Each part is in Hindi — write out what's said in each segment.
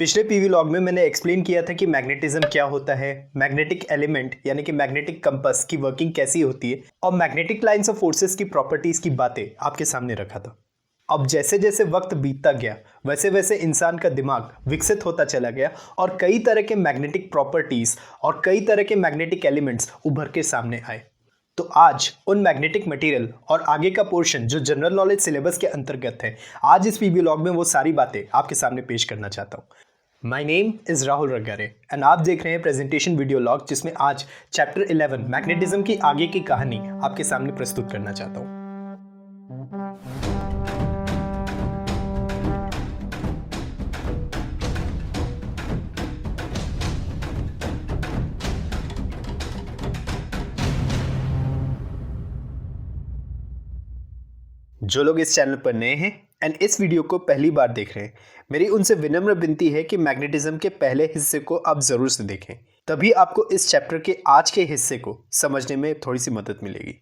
पिछले पीवी लॉग में मैंने एक्सप्लेन किया था कि मैग्नेटिज्म क्या होता है, मैग्नेटिक एलिमेंट यानी कि मैग्नेटिक कंपास की वर्किंग कैसी होती है और मैग्नेटिक लाइंस ऑफ फोर्सेस की प्रॉपर्टीज की बातें आपके सामने रखा था। अब जैसे जैसे वक्त बीतता गया वैसे वैसे इंसान का दिमाग विकसित होता चला गया और कई तरह के मैग्नेटिक प्रॉपर्टीज और कई तरह के मैग्नेटिक एलिमेंट्स उभर के सामने आए। तो आज उन मैग्नेटिक मटेरियल और आगे का पोर्शन जो जनरल नॉलेज सिलेबस के अंतर्गत है, आज इस पीवी लॉग में वो सारी बातें आपके सामने पेश करना चाहता हूँ। My name is Rahul Ragare and आप देख रहे हैं प्रेजेंटेशन वीडियो लॉग, जिसमें आज चैप्टर 11 मैग्नेटिज्म की आगे की कहानी आपके सामने प्रस्तुत करना चाहता हूँ। जो लोग इस चैनल पर नए हैं एंड इस वीडियो को पहली बार देख रहे हैं, मेरी उनसे विनम्र विनती है कि मैग्नेटिज्म के पहले हिस्से को आप जरूर से देखें, तभी आपको इस चैप्टर के आज के हिस्से को समझने में थोड़ी सी मदद मिलेगी।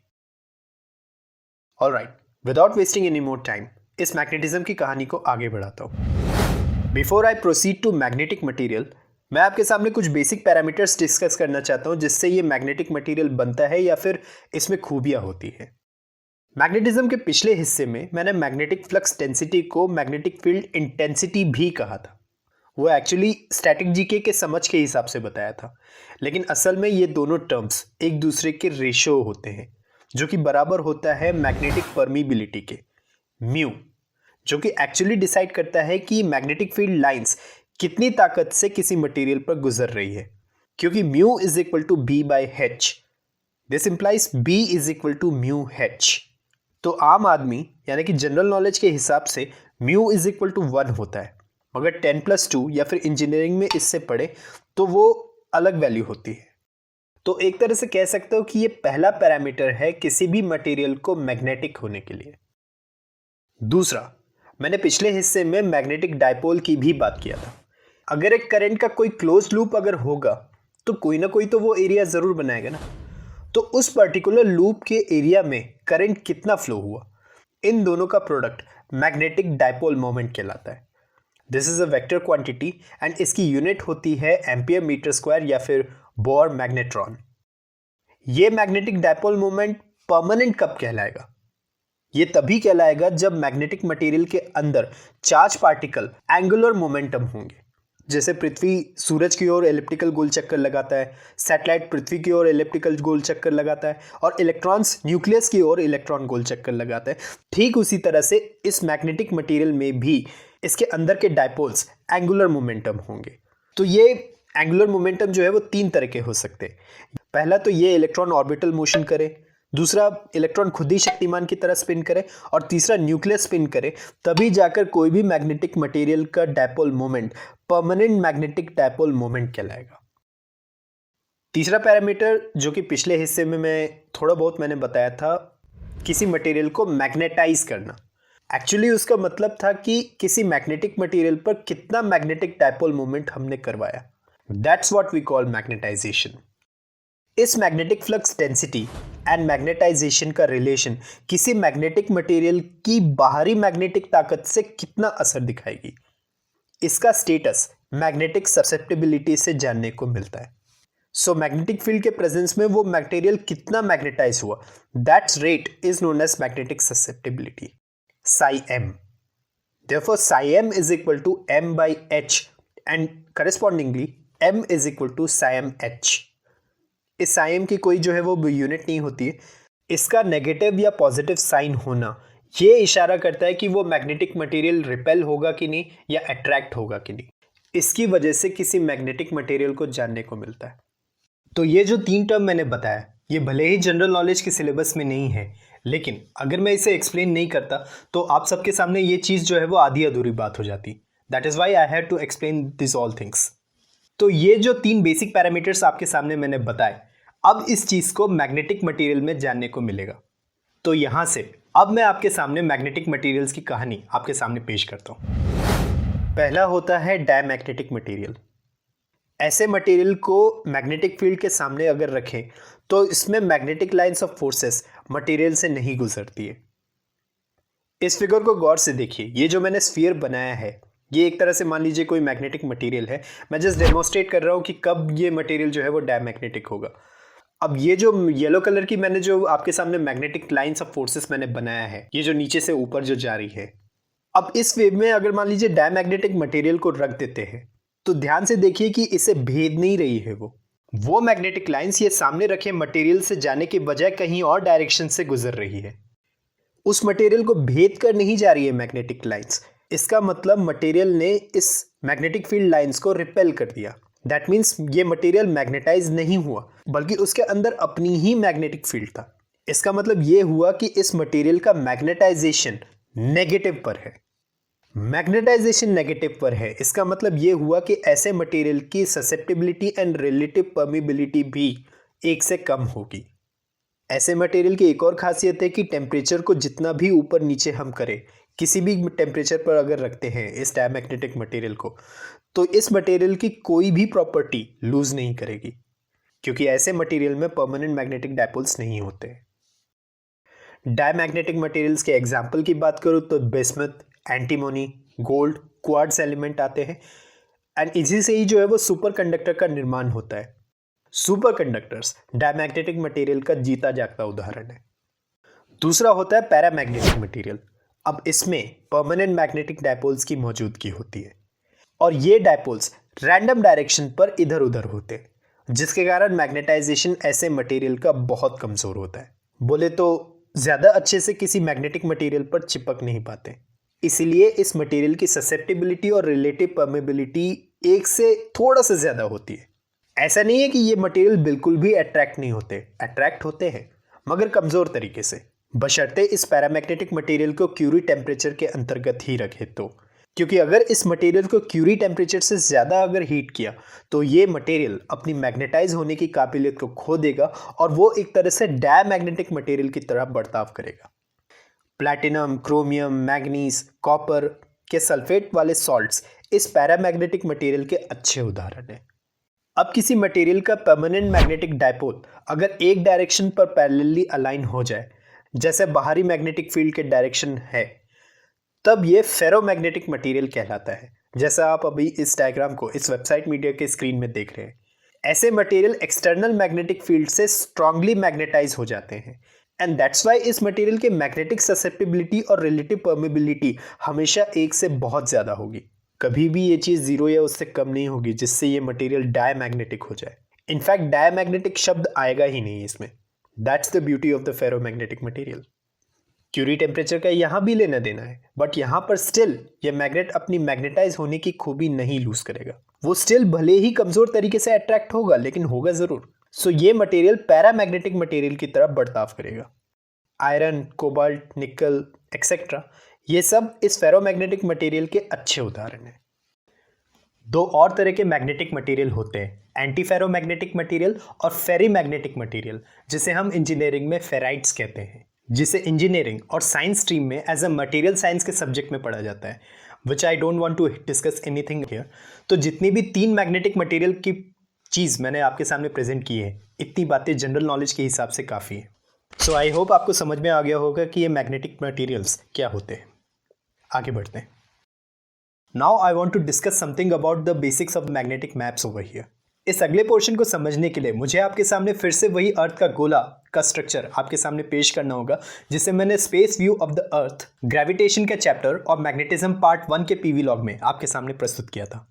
Alright, without wasting any more time, इस मैग्नेटिज्म की कहानी को आगे बढ़ाता हूँ। Before I proceed to magnetic material, मैं आपके सामने कुछ बेसिक पैरामीटर्स डिस्कस करना चाहता हूँ जिससे ये मैग्नेटिक मटेरियल बनता है या फिर इसमें खूबियाँ होती है। मैग्नेटिज्म के पिछले हिस्से में मैंने मैग्नेटिक फ्लक्स डेंसिटी को मैग्नेटिक फील्ड इंटेंसिटी भी कहा था। वो एक्चुअली स्टैटिक जीके के समझ के हिसाब से बताया था, लेकिन असल में ये दोनों टर्म्स एक दूसरे के रेशियो होते हैं, जो कि बराबर होता है मैग्नेटिक परमीबिलिटी के, म्यू, जो कि एक्चुअली डिसाइड करता है कि मैग्नेटिक फील्ड लाइंस कितनी ताकत से किसी मटेरियल पर गुजर रही है, क्योंकि mu is equal to B by H. This implies B is equal to mu H. तो आम आदमी यानी कि जनरल नॉलेज के हिसाब से म्यू इज इक्वल टू 1 होता है, मगर 10+2 या फिर इंजीनियरिंग में इससे पढ़े तो वो अलग वैल्यू होती है। तो एक तरह से कह सकते हो कि ये पहला पैरामीटर है किसी भी मटेरियल को मैग्नेटिक होने के लिए। दूसरा, मैंने पिछले हिस्से में मैग्नेटिक डायपोल की भी बात किया था। अगर एक करंट का कोई क्लोज लूप अगर होगा तो कोई ना कोई तो वो एरिया जरूर बनाएगा ना, तो उस पर्टिकुलर लूप के एरिया में करंट कितना फ्लो हुआ, इन दोनों का प्रोडक्ट मैग्नेटिक डायपोल मोमेंट कहलाता है। This is a vector quantity and इसकी यूनिट होती है एम्पियर मीटर स्क्वायर या फिर बोर मैग्नेट्रॉन। ये मैग्नेटिक डायपोल मोमेंट परमानेंट कब कहलाएगा? ये तभी कहलाएगा जब मैग्नेटिक मटेरियल के अंदर चार्ज पार्टिकल एंगुलर मोमेंटम होंगे। जैसे पृथ्वी सूरज की ओर एलिप्टिकल गोल चक्कर लगाता है, सैटेलाइट पृथ्वी की ओर एलिप्टिकल गोल चक्कर लगाता है और इलेक्ट्रॉन्स न्यूक्लियस की ओर इलेक्ट्रॉन गोल चक्कर लगाता है, ठीक उसी तरह से इस मैग्नेटिक मटेरियल में भी इसके अंदर के डायपोल्स एंगुलर मोमेंटम होंगे। तो ये एंगुलर मोमेंटम जो है वो 3 तरह के हो सकते हैं। पहला तो ये इलेक्ट्रॉन ऑर्बिटल मोशन करे, दूसरा इलेक्ट्रॉन खुद ही शक्तिमान की तरह स्पिन करे और तीसरा न्यूक्लियस स्पिन करे, तभी जाकर कोई भी मैग्नेटिक मटेरियल का dipole moment permanent magnetic dipole moment कहलाएगा। तीसरा पैरामीटर जो कि पिछले हिस्से में मैं थोड़ा बहुत मैंने बताया था, किसी मटेरियल को मैग्नेटाइज करना। एक्चुअली उसका मतलब था कि किसी मैग्नेटिक मटेरियल पर कितना मैग्नेटिक डायपोल मोमेंट हमने करवाया। That's what we call magnetisation. इस magnetic flux density and magnetisation का रिलेशन किसी मैग्नेटिक मटेरियल की बाहरी मैग्नेटिक ताकत से कितना असर दिखाएगी, इसका स्टेटस मैग्नेटिक ससेप्टिबिलिटी से जानने को मिलता है। सो मैग्नेटिक फील्ड के प्रेजेंस में वो मटेरियल कितना मैग्नेटाइज हुआ, that's rate is known as magnetic susceptibility, psi m. Therefore psi m is equal to m by h and correspondingly m is equal to psi m h. इस psi m की कोई जो है वो यूनिट नहीं होती है। इसका नेगेटिव या पॉजिटिव साइन होना ये इशारा करता है कि वो मैग्नेटिक मटेरियल रिपेल होगा कि नहीं या अट्रैक्ट होगा कि नहीं। इसकी वजह से किसी मैग्नेटिक मटेरियल को जानने को मिलता है। तो ये जो 3 टर्म मैंने बताया, ये भले ही जनरल नॉलेज के सिलेबस में नहीं है, लेकिन अगर मैं इसे एक्सप्लेन नहीं करता तो आप सबके सामने ये चीज़ जो है वो आधी अधूरी बात हो जाती। That is why I had to explain this all things. तो ये जो 3 बेसिक पैरामीटर्स आपके सामने मैंने बताए, अब इस चीज़ को मैग्नेटिक मटेरियल में जानने को मिलेगा। तो यहाँ से अब मैं आपके सामने मैग्नेटिक मटेरियल्स की कहानी आपके सामने पेश करता हूँ। पहला होता है डायमैग्नेटिक मटेरियल। ऐसे मटेरियल को मैग्नेटिक फील्ड के सामने अगर रखें तो इसमें magnetic lines of forces material से नहीं गुजरती है। इस फिगर को गौर से देखिए, ये जो मैंने स्फीयर बनाया है ये एक तरह से मान लीजिए कोई मैग्नेटिक मटेरियल है, मैं जस्ट डेमोस्ट्रेट कर रहा हूँ कि कब ये मटेरियल जो है वो डायमैग्नेटिक होगा। अब ये जो येलो कलर की मैंने जो आपके सामने मैग्नेटिक लाइंस ऑफ फोर्सेस मैंने बनाया है, ये जो नीचे से ऊपर जो जा रही है, अब इस वेव में अगर मान लीजिए डायमैग्नेटिक मटेरियल को रख देते हैं तो ध्यान से देखिए कि इसे भेद नहीं रही है वो मैग्नेटिक लाइंस ये सामने रखे मटेरियल से जाने के बजाय कहीं और डायरेक्शन से गुजर रही है। उस मटेरियल को भेद कर नहीं जा रही है मैग्नेटिक लाइंस। इसका मतलब मटेरियल ने इस मैग्नेटिक फील्ड लाइंस को रिपेल कर दिया। दैट मीन्स ये मटेरियल मैग्नेटाइज नहीं हुआ, बल्कि उसके अंदर अपनी ही मैग्नेटिक फील्ड था। इसका मतलब ये हुआ कि इस मटेरियल का मैग्नेटाइजेशन नेगेटिव पर है। मैग्नेटाइजेशन नेगेटिव पर है, इसका मतलब ये हुआ कि ऐसे मटेरियल की ससेप्टिबिलिटी एंड रिलेटिव परमिबिलिटी भी एक से कम होगी। ऐसे मटेरियल की एक और खासियत है कि टेम्परेचर को जितना भी ऊपर नीचे हम करें, किसी भी टेम्परेचर पर अगर रखते हैं इस डायमैग्नेटिक मटेरियल को, तो इस मटेरियल की कोई भी प्रॉपर्टी लूज नहीं करेगी, क्योंकि ऐसे मटेरियल में परमानेंट मैग्नेटिक डायपोल्स नहीं होते। डायमैग्नेटिक मटेरियल्स के एग्जाम्पल की बात करूँ तो bismuth, antimony, gold, quartz element आते हैं। एंड इसी से ही जो है वो सुपर कंडक्टर का निर्माण होता है। सुपर कंडक्टर्स डायमैग्नेटिक मटेरियल का जीता जागता उदाहरण है। दूसरा होता है पैरामैग्नेटिक मटेरियल। अब इसमें परमानेंट मैग्नेटिक डायपोल्स की मौजूदगी होती है और ये डायपोल्स रैंडम डायरेक्शन पर इधर उधर होते हैं, जिसके कारण मैग्नेटाइजेशन ऐसे मटेरियल का बहुत कमजोर होता है। बोले तो ज्यादा अच्छे से किसी मैग्नेटिक मटेरियल पर चिपक नहीं पाते। इसीलिए इस मटेरियल की ससेप्टिबिलिटी और रिलेटिव परमेबिलिटी एक से थोड़ा सा ज्यादा होती है। ऐसा नहीं है कि ये मटेरियल बिल्कुल भी अट्रैक्ट नहीं होते, अट्रैक्ट होते हैं मगर कमजोर तरीके से, बशर्ते इस पैरामैग्नेटिक मटेरियल को क्यूरी टेम्परेचर के अंतर्गत ही रखे तो। क्योंकि अगर इस मटेरियल को क्यूरी टेम्परेचर से ज़्यादा अगर हीट किया तो ये मटेरियल अपनी मैग्नेटाइज होने की काबिलियत को खो देगा और वो एक तरह से डायमैग्नेटिक मटेरियल की तरह बर्ताव करेगा। प्लैटिनम, क्रोमियम, मैग्नीज, कॉपर के सल्फेट वाले सॉल्ट्स इस पैरामैग्नेटिक मटेरियल के अच्छे उदाहरण हैं। अब किसी मटेरियल का परमानेंट मैग्नेटिक डायपोल अगर एक डायरेक्शन पर पैरेलली अलाइन हो जाए, जैसे बाहरी मैग्नेटिक फील्ड के डायरेक्शन है, तब ये फेरोमैग्नेटिक मटेरियल कहलाता है, जैसा आप अभी इस डायग्राम को इस वेबसाइट मीडिया के स्क्रीन में देख रहे हैं। ऐसे मटेरियल एक्सटर्नल मैग्नेटिक फील्ड से स्ट्रांगली मैग्नेटाइज हो जाते हैं एंड दैट्स वाई इस मटेरियल के मैग्नेटिक ससेप्टिबिलिटी और रिलेटिव परमेबिलिटी हमेशा एक से बहुत ज़्यादा होगी। कभी भी ये चीज़ जीरो या उससे कम नहीं होगी जिससे ये मटेरियल डायमैग्नेटिक हो जाए। इनफैक्ट डायमैग्नेटिक शब्द आएगा ही नहीं इसमें। That's the beauty of the ferromagnetic material. Curie temperature का यहाँ भी लेना देना है, बट यहाँ पर स्टिल ये मैग्नेट अपनी मैग्नेटाइज होने की खूबी नहीं लूज करेगा। वो स्टिल भले ही कमजोर तरीके से अट्रैक्ट होगा, लेकिन होगा जरूर। सो ये मटेरियल पैरामैग्नेटिक मटेरियल की तरह बर्ताव करेगा। आयरन, कोबाल्ट, निकल एक्सेट्रा, ये सब इस फेरोमैग्नेटिक मटेरियल के अच्छे उदाहरण हैं। दो और तरह के मैग्नेटिक मटेरियल होते हैं, एंटी फेरोमैग्नेटिक मटेरियल और फेरीमैग्नेटिक मटेरियल, जिसे हम इंजीनियरिंग में फेराइट्स कहते हैं, जिसे इंजीनियरिंग और साइंस स्ट्रीम में एज अ मटेरियल साइंस के सब्जेक्ट में पढ़ा जाता है, which I don't want to discuss anything here. तो जितनी भी तीन मैग्नेटिक मटेरियल की चीज़ मैंने आपके सामने प्रेजेंट की है, इतनी बातें जनरल नॉलेज के हिसाब से काफ़ी है। सो आई होप आपको समझ में आ गया होगा कि ये मैग्नेटिक मटेरियल्स क्या होते हैं। आगे बढ़ते हैं। Now I want to discuss something about the basics of magnetic maps over here. इस अगले पोर्शन को समझने के लिए मुझे आपके सामने फिर से वही अर्थ का गोला का स्ट्रक्चर आपके सामने पेश करना होगा, जिसे मैंने space view of the earth, gravitation के चैप्टर और मैग्नेटिज्म पार्ट 1 के पीवी लॉग में आपके सामने प्रस्तुत किया था।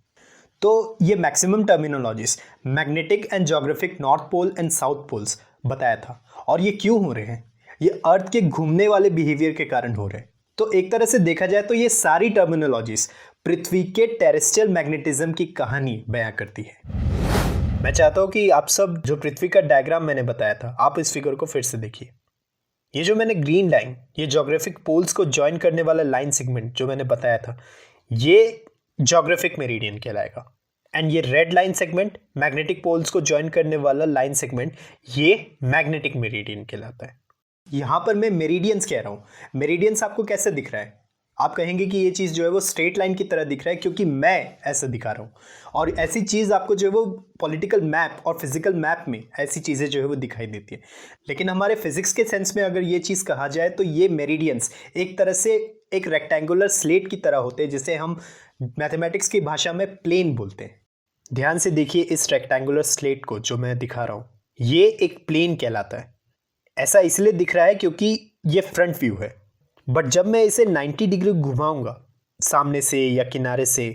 तो ये maximum terminologies magnetic and geographic north pole and south poles बताया था। और ये क्यों हो रहे हैं? ये अर्थ के घूमने वाले बिहेवियर के कारण हो रहे हैं। तो एक तरह से देखा जाए तो ये सारी टर्मिनोलॉजीज पृथ्वी के टेरेस्ट्रियल मैग्नेटिज्म की कहानी बयां करती है। मैं चाहता हूं कि आप सब जो पृथ्वी का डायग्राम मैंने बताया था, आप इस फिगर को फिर से देखिए। ये जो मैंने ग्रीन लाइन, ये ज्योग्राफिक पोल्स को ज्वाइन करने वाला लाइन सेगमेंट जो मैंने बताया था, ये ज्योग्राफिक मेरिडियन कहलाएगा। एंड ये red line segment, magnetic poles को ज्वाइन करने वाला लाइन सेगमेंट, ये मैग्नेटिक मेरिडियन कहलाता है। यहां पर मैं मेरिडियंस कह रहा हूं। मेरिडियंस आपको कैसे दिख रहा है? आप कहेंगे कि ये चीज़ जो है वो स्ट्रेट लाइन की तरह दिख रहा है क्योंकि मैं ऐसा दिखा रहा हूँ, और ऐसी चीज़ आपको जो है वो पॉलिटिकल मैप और फिजिकल मैप में ऐसी चीज़ें जो है वो दिखाई देती है। लेकिन हमारे फिजिक्स के सेंस में अगर ये चीज़ कहा जाए तो ये मेरिडियंस एक तरह से एक रेक्टेंगुलर स्लेट की तरह होते हैं, जिसे हम मैथमेटिक्स की भाषा में प्लेन बोलते हैं। ध्यान से देखिए इस रेक्टेंगुलर स्लेट को जो मैं दिखा रहा हूँ, ये एक प्लेन कहलाता है। ऐसा इसलिए दिख रहा है क्योंकि ये फ्रंट व्यू है, बट जब मैं इसे 90 डिग्री घुमाऊंगा सामने से या किनारे से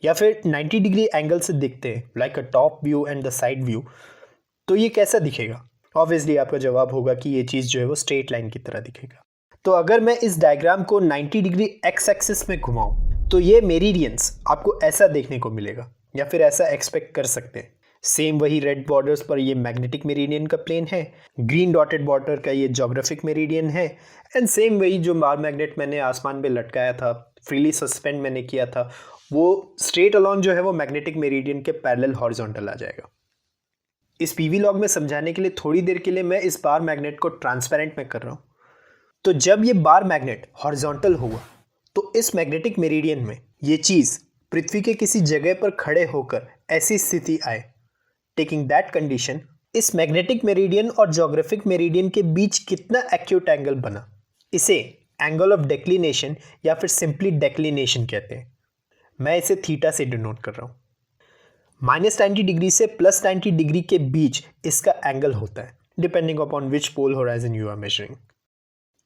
या फिर 90 डिग्री एंगल से दिखते हैं like a top view and the side view, तो ये कैसा दिखेगा? ऑब्वियसली आपका जवाब होगा कि ये चीज़ जो है वो स्ट्रेट लाइन की तरह दिखेगा। तो अगर मैं इस डायग्राम को 90 डिग्री एक्स एक्सिस में घुमाऊं तो ये मेरिडियंस आपको ऐसा देखने को मिलेगा, या फिर ऐसा एक्सपेक्ट कर सकते हैं। सेम वही रेड बॉर्डर्स पर ये मैग्नेटिक मेरिडियन का प्लेन है, ग्रीन डॉटेड बॉर्डर का ये ज्योग्राफिक मेरिडियन है, एंड सेम वही जो बार मैग्नेट मैंने आसमान में लटकाया था, फ्रीली सस्पेंड मैंने किया था, वो स्ट्रेट अलॉन्ग जो है वो मैग्नेटिक मेरिडियन के पैरेलल हॉरिजॉन्टल आ जाएगा। इस पीवी लॉग में समझाने के लिए थोड़ी देर के लिए मैं इस बार मैग्नेट को ट्रांसपेरेंट में कर रहा हूँ। तो जब ये बार मैग्नेट हॉरिजॉन्टल होगा तो इस मैग्नेटिक मेरिडियन में ये चीज़ पृथ्वी के किसी जगह पर खड़े होकर ऐसी स्थिति आए, टेकिंग दैट कंडीशन, इस मैग्नेटिक मेरिडियन और ज्योग्राफिक मेरिडियन के बीच कितना एक्यूट एंगल बना, इसे एंगल ऑफ डेक्लिनेशन या फिर सिंपली डेक्लिनेशन कहते हैं। मैं इसे थीटा से डिनोट कर रहा हूँ। -90 डिग्री से +90 डिग्री के बीच इसका एंगल होता है, depending upon which pole horizon you are measuring.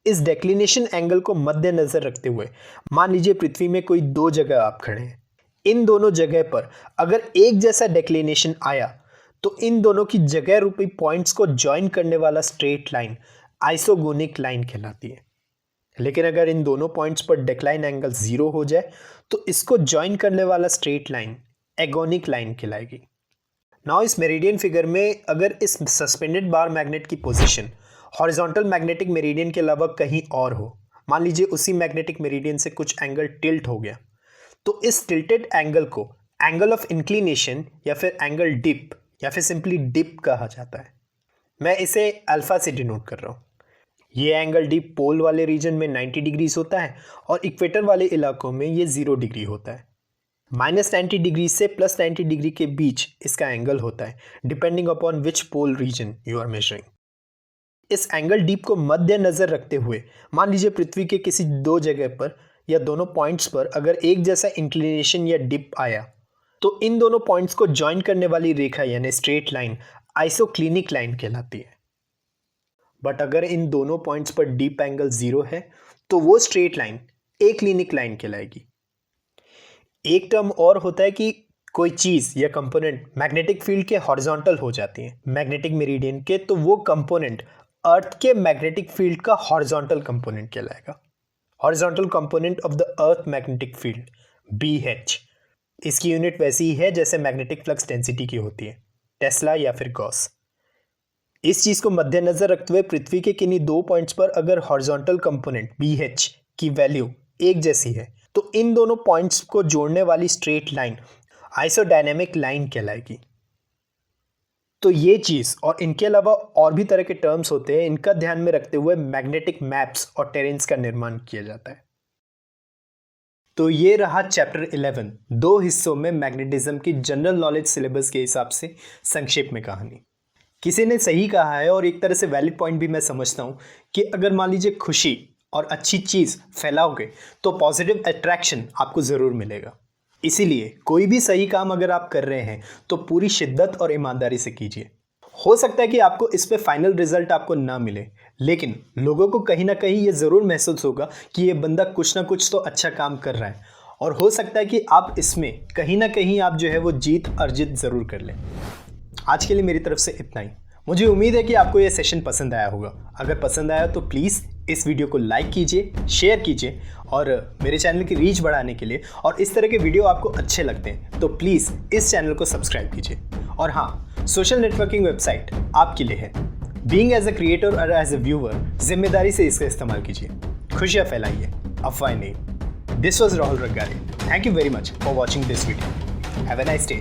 इस डेक्लिनेशन एंगल को मद्देनजर रखते हुए मान लीजिए पृथ्वी में कोई दो जगह आप खड़े हैं। इन दोनों जगह पर अगर एक जैसा डेक्लिनेशन आया तो इन दोनों की जगह रूपी पॉइंट्स को ज्वाइन करने वाला स्ट्रेट लाइन आइसोगोनिक लाइन कहलाती है। लेकिन अगर इन दोनों पॉइंट्स पर डेक्लाइन एंगल 0 हो जाए तो इसको ज्वाइन करने वाला स्ट्रेट लाइन एगोनिक लाइन कहलाएगी। नाउ इस मेरिडियन फिगर में अगर इस सस्पेंडेड बार मैग्नेट की पोजीशन हॉरिजॉन्टल मैग्नेटिक मेरिडियन के अलावा कहीं और हो, मान लीजिए उसी मैग्नेटिक मेरिडियन से कुछ एंगल टिल्ट हो गया, तो इस टिल्टेड एंगल को एंगल ऑफ इंक्लिनेशन या फिर एंगल डिप या फिर सिंपली डिप कहा जाता है। मैं इसे अल्फा से डिनोट कर रहा हूँ। ये एंगल डिप पोल वाले रीजन में 90 डिग्रीज होता है और इक्वेटर वाले इलाकों में ये 0 डिग्री होता है। -90 डिग्री से +90 डिग्री के बीच इसका एंगल होता है, depending upon which pole region you are measuring. इस एंगल डिप को मद्देनजर रखते हुए मान लीजिए पृथ्वी के किसी दो जगह पर या दोनों पॉइंट्स पर अगर एक जैसा इंक्लिनेशन या डिप आया तो इन दोनों पॉइंट्स को ज्वाइन करने वाली रेखा यानी स्ट्रेट लाइन आइसोक्लिनिक लाइन कहलाती है। बट अगर इन दोनों पॉइंट्स पर डीप एंगल 0 है तो वो स्ट्रेट लाइन एक्लिनिक लाइन कहलाएगी। एक टर्म और होता है कि कोई चीज या कंपोनेंट मैग्नेटिक फील्ड के हॉरिजॉन्टल हो जाती है मैग्नेटिक मेरिडियन के, तो वो कंपोनेंट अर्थ के मैग्नेटिक फील्ड का हॉरिजॉन्टल कंपोनेंट कहलाएगा। Horizontal component of the earth magnetic field BH। इसकी यूनिट वैसी ही है जैसे मैग्नेटिक फ्लक्स डेंसिटी की होती है, टेस्ला या फिर गॉस। इस चीज को मद्देनजर रखते हुए पृथ्वी के किन्हीं दो पॉइंट्स पर अगर हॉरिजॉन्टल कंपोनेंट BH की वैल्यू एक जैसी है तो इन दोनों पॉइंट्स को जोड़ने वाली स्ट्रेट लाइन आइसोडायनेमिक लाइन कहलाएगी। तो ये चीज और इनके अलावा और भी तरह के टर्म्स होते हैं, इनका ध्यान में रखते हुए मैग्नेटिक मैप्स और टेरेन्स का निर्माण किया जाता है। तो ये रहा चैप्टर 11, दो हिस्सों में मैग्नेटिज्म की जनरल नॉलेज सिलेबस के हिसाब से संक्षेप में कहानी। किसी ने सही कहा है और एक तरह से वैलिड पॉइंट भी मैं समझता हूँ कि अगर मान लीजिए खुशी और अच्छी चीज़ फैलाओगे तो पॉजिटिव अट्रैक्शन आपको ज़रूर मिलेगा। इसीलिए कोई भी सही काम अगर आप कर रहे हैं तो पूरी शिद्दत और ईमानदारी से कीजिए। हो सकता है कि आपको इस पे फाइनल रिजल्ट आपको ना मिले, लेकिन लोगों को कहीं ना कहीं ये ज़रूर महसूस होगा कि ये बंदा कुछ ना कुछ तो अच्छा काम कर रहा है, और हो सकता है कि आप इसमें कहीं ना कहीं आप जो है वो जीत अर्जित ज़रूर कर लें। आज के लिए मेरी तरफ से इतना ही। मुझे उम्मीद है कि आपको ये सेशन पसंद आया होगा। अगर पसंद आया तो प्लीज़ इस वीडियो को लाइक कीजिए, शेयर कीजिए, और मेरे चैनल की रीच बढ़ाने के लिए और इस तरह के वीडियो आपको अच्छे लगते हैं तो प्लीज़ इस चैनल को सब्सक्राइब कीजिए। और हाँ, सोशल नेटवर्किंग वेबसाइट आपके लिए है। बीइंग एज अ क्रिएटर और एज अ व्यूअर जिम्मेदारी से इसका इस्तेमाल कीजिए, खुशियाँ फैलाइए, अफवाह नहीं। This was Rahul Rangare. Thank you very much for watching this video. Have a nice day.